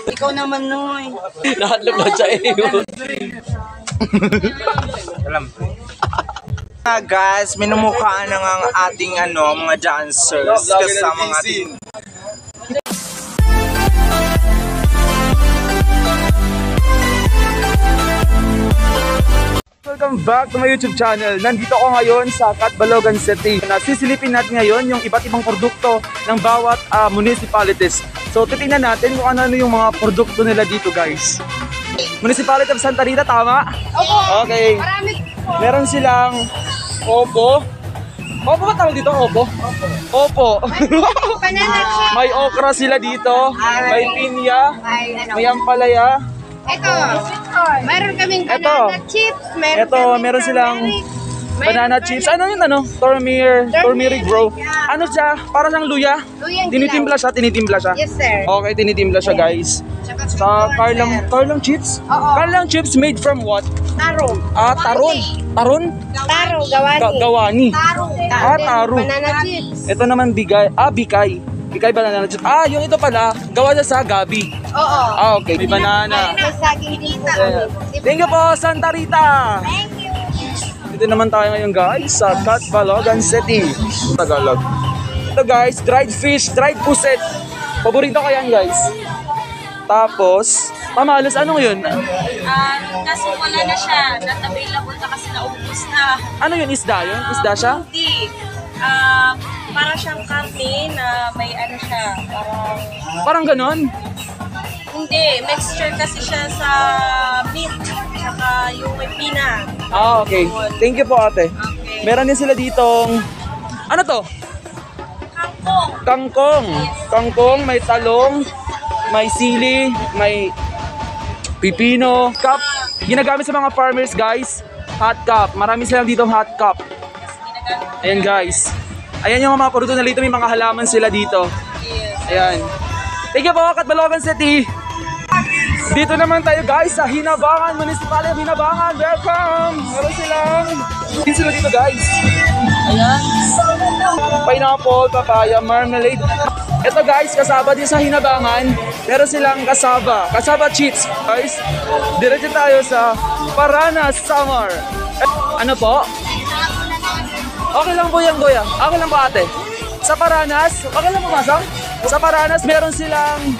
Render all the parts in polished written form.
Ikaw naman noy. Nahadlok na siya eh. Alam. Guys, minumukhaan na ang ating mga dancers kasama ng ating Welcome back to my YouTube channel. Nandito ako ngayon sa Catbalogan City. Nasisilipin natin ngayon yung iba't ibang produkto ng bawat municipalities. So titingnan natin kung ano yung mga produkto nila dito, guys. Municipality of Santa Rita, tama? Opo. Okay. Meron silang opo. Opo ba tawag dito? Opo? Opo. Banana chips. May okra sila dito. May pinya. May ampalaya. Ito. Meron kaming banana chips. Meron silang banana chips. Ano yun, Turmeric bro. Ano siya? Para siyang luya? Tinitimpla siya. Yes, sir. Okay, tinitimpla siya, guys. Sa Carlang chips? Oo. Carlang chips made from what? Taro. Taron? Taro, gawani. Gawani. Taro. Banana chips. Ito naman bigay. Bikay. Bikay banana chips. Yung ito pala, gawa niya sa gabi. Oo. Okay. May banana. May saging din po. Thank you po, Santa Rita. Thank you. Dito naman tayo ngayon, guys, sa Catbalogan City, Tagalog. Ito, guys, dried fish, dried puset. Paborito ko yan, guys. Tapos, pamalas, anong yun? Kasi wala na siya. Not available na kasi naubos na. Ano yun? Isda yun? Isda siya? Hindi. Para siyang karne na may ano siya. Parang ganon? Hindi. Mixture kasi siya sa meat. Saka yung may peanut. Okay. Thank you po, ate. Okay. Meron din sila ditong, ano to? Kangkong. Kangkong. Kangkong, may talong, may sili, may pipino. Cup. Ginagamit sa mga farmers, guys. Hot cup. Marami silang ditong hot cup. Ayan, guys. Ayan yung mga produkto na dito. May mga halaman sila dito. Ayan. Thank you po, Catbalogan City. Dito naman tayo, guys, sa Hinabangan, Municipality of Hinabangan. Welcome! Meron sila dito, guys. Ayan. Pineapple, papaya, marmalade. Ito, guys, kasaba din sa Hinabangan. Meron silang kasaba chips, guys. Diretso tayo sa Paranas, Samar. Ano po? Okay lang po yan, Goya. Okay lang po, ate. Sa Paranas, okay lang po, Masang? Sa Paranas, meron silang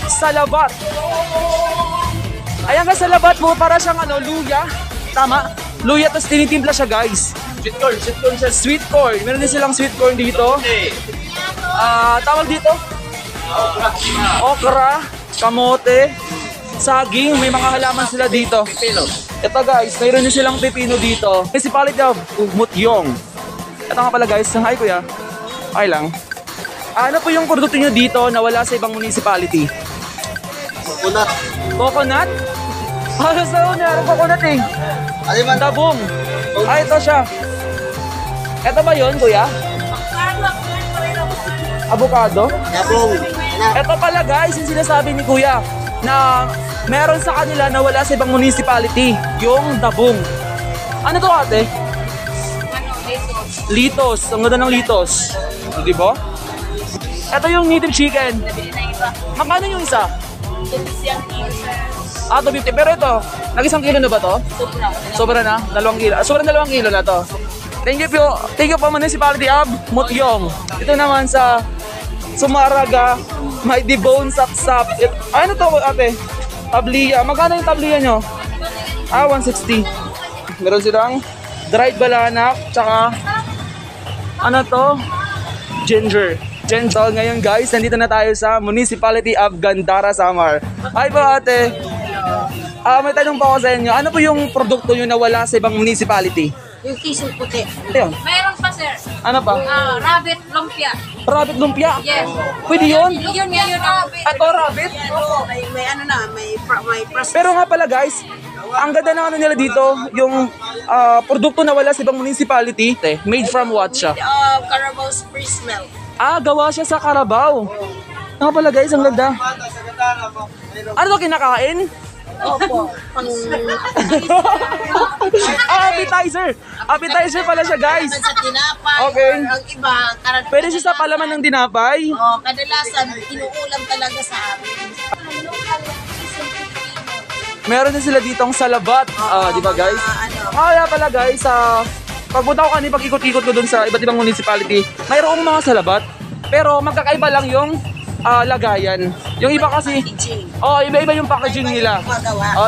salabat. Ayan ka, salabat mo, para siyang luya. Tama? Luya, tapos tinitimpla siya, guys. Sweet corn siya. Sweet corn. Meron din silang sweet corn dito. Tawag dito? Okra, kamote, saging, may mga halaman sila dito. Ito, guys, mayroon din silang pepino dito. Municipality of Mutyong. Ito nga pala, guys. Hi, kuya. Okay lang. Ano po yung produkto nyo dito na wala sa ibang municipality? Coconut. Coconut? Sa una, coconut eh. Dabong. Ito siya. Ito ba yun, kuya? Avocado? Ito pala, guys, yung sinasabi ni kuya na meron sa kanila na wala sa ibang municipality, yung dabong. Ano to, ate? Litos. Ang ganda ng litos. Di ba? Ito yung native chicken. Magkano yung isa? 250. Pero ito, nag-1 kilo na ba to? Sobra na? 2 kilo. Sobrang 2 kilo na to. Thank you po, Municipality of Mutyong. Ito naman sa Sumaraga, may debone sapsap. Ano to, ate? Tabliya. Magkano yung tabliya nyo? 160. Meron silang dried balanak, tsaka ano to? Ginger. Ngayon, guys, nandito na tayo sa Municipality of Gandara, Samar. Hi po, ate. May tanong po ako sa inyo. Ano po yung produkto nyo na wala sa ibang municipality? Yung kisong puti. Ayun. Mayroon pa, sir. Ano pa? Rabbit lumpia. Rabbit lumpia? Yes. Pwede yun? Yun. Ito, rabbit? May ano na, may process. Pero nga pala, guys, ang ganda ng ano nila dito, yung produkto na wala sa ibang municipality, made from what siya? Carabao's freeze milk. Gawa siya sa Carabao. Nga pala, guys, ang ganda. Ano to, kinakain? Opo. Pang Appetizer! Appetizer pala siya, guys. sa tinapay. Okay. Or ang iba, Pwede siya sa palaman ng dinapay. Oh, kadalasan, inuulam talaga sa amin. Meron din sila ditong salabat. Di ba, guys? Kaya pala, guys, pagpunta ko kanina, pag-ikot-ikot ko dun sa iba't ibang municipality, mayroong mga salabat. Pero magkakaiba lang yung lagayan. Yung iba kasi, iba-iba yung packaging nila.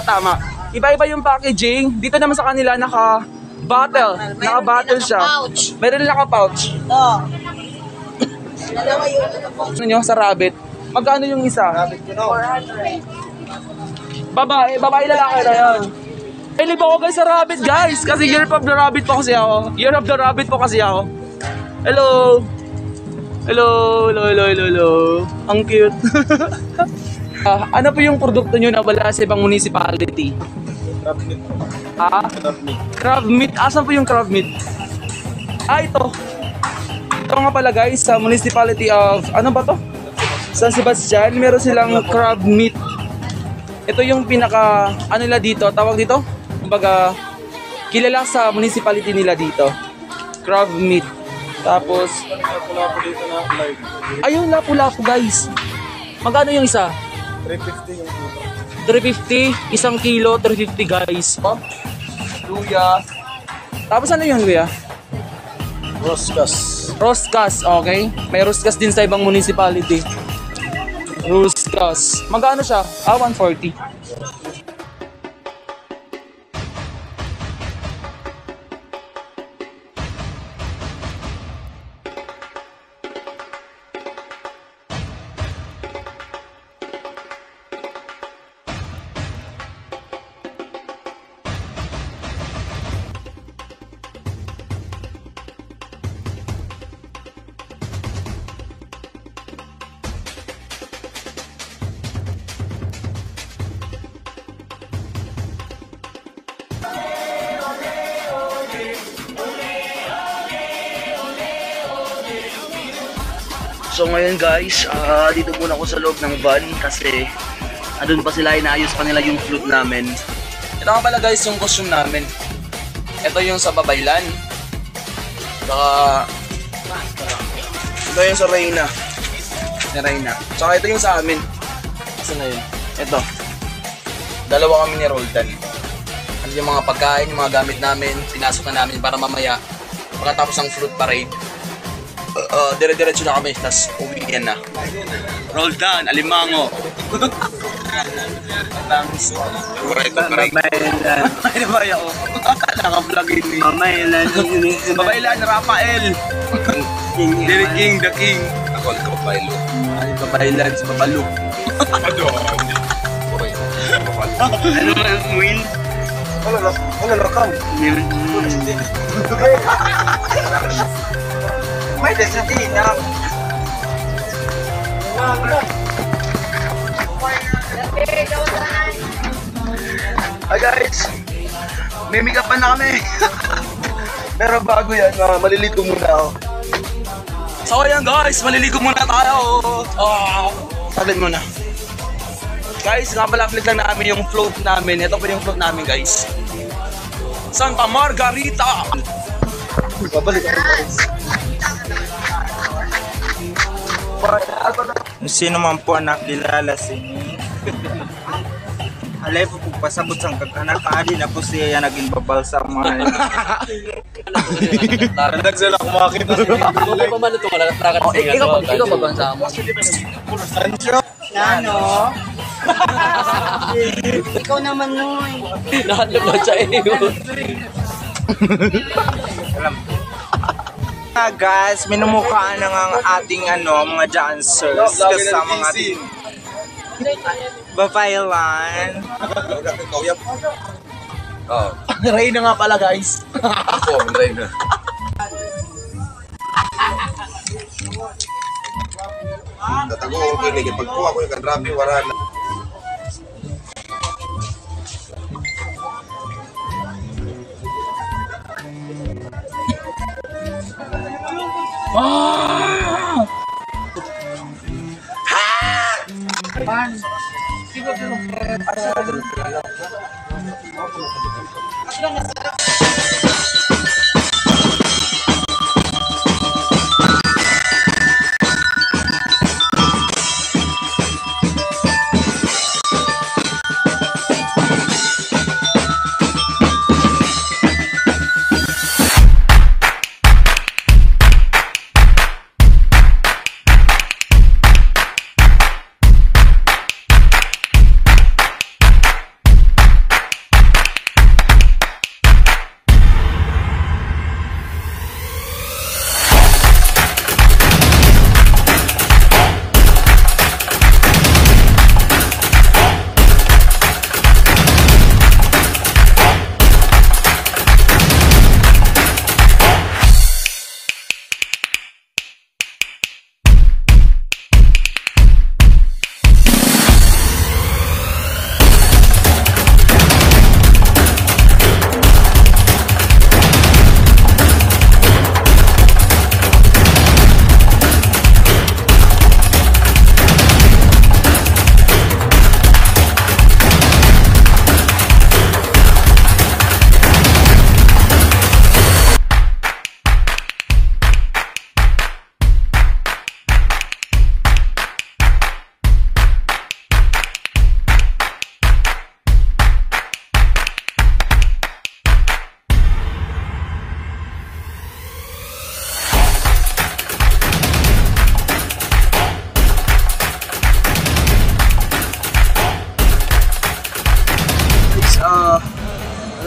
Tama. Iba-iba yung packaging. Dito naman sa kanila naka-bottle. Naka-bottle siya. Meron din naka-pouch. Oh. Dalawa yung Ano nyo, sa rabbit? Magkano yung isa? 400. Babae lalaki na yan. Pilip ako guys sa rabbit, guys. Kasi Year of the Rabbit po kasi ako. Year of the Rabbit po kasi ako. Hello. Hello. Ang cute. Ano po yung produkto nyo na wala sa ibang municipality? Crab meat. Crab meat. Asan po yung crab meat? Ito. Ito nga pala guys, sa municipality of, ano ba to? San Sebastian, meron silang crab meat. Ito yung pinaka, ano nila dito, tawag dito? Kumbaga, kilala sa municipality nila dito. Crab meat. Tapos, ayun, lapu-lapu guys. Magkano yung isa? 350 yung kilo. 350, isang kilo, 350 guys. Luya. Tapos ano yun, Luya? Roscas. Roscas, okay. May roscas din sa ibang municipality. Roscas. Magkano siya? 140. So ngayon guys, dito muna ako sa loob ng van kasi andun pa sila, inaayos pa nila yung flute namin. Ito nga pala guys yung costume namin. Ito yung sa Babaylan. Saka ito yung sa Reyna. Ni Reyna. Saka ito yung sa amin. Saan na yun? Ito. Dalawa kami ni Roldan. Ano yung mga pagkain, yung mga gamit namin, pinasok na namin para mamaya pagkatapos ng flute parade. Dire-diretso na kami, tas uwihan na. Roldan, Alimango. Babaylan. Ano ba yun? Naka-vlog yun. Babaylan, Rafael. Derek King, the King. Ako ang kabaylo. Babaylan, si Babalo. Ano ang win? Wala na kam. May desatina. Hi guys! May make up na kami! Pero bago yan, maliligo muna ako. So ayan guys, maliligo muna tayo! Saglit muna. Guys, nga pala flick lang namin yung float namin. Ito pa yung float namin guys. Santa Margarita! Babalik ako guys. Sino man po ang nakilala sa inyo? Alay po pasabot sa kagkanak, adi na po siya naging babalsa mga. Nagsala ko makita. Okay pa man ito malalatrakan sa inyo. Ikaw ba bansa mo? Sancho? Ano? Ikaw naman noy. Nahanap na siya eh. Guys, minumukhaan na nga ang ating mga dancers kasama ng ating Babaylan. Reyna nga pala guys. Ako, Reyna. Tatago ko kinig pagkuha ko yung kadrabi wala na.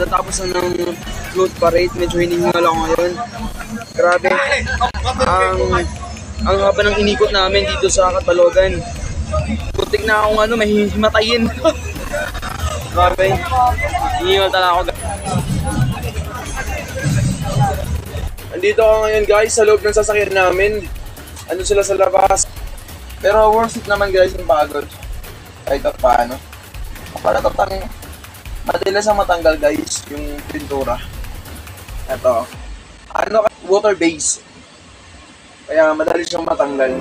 Natapos na ng float parade, medyo hinihingal ako ngayon. Grabe. Ang haba ng inikot namin dito sa Catalogan. Putik na akong ano, may himatayin. Grabe. Hinihingal talaga ako. Andito ako ngayon guys sa loob ng sasakyan namin. Ano sila sa labas. Pero worth it naman guys yung pagod. Kahit paano. Para tatang madalas ang matanggal guys yung pintura. Ito. Ano, water base. Kaya madali siyang matanggal.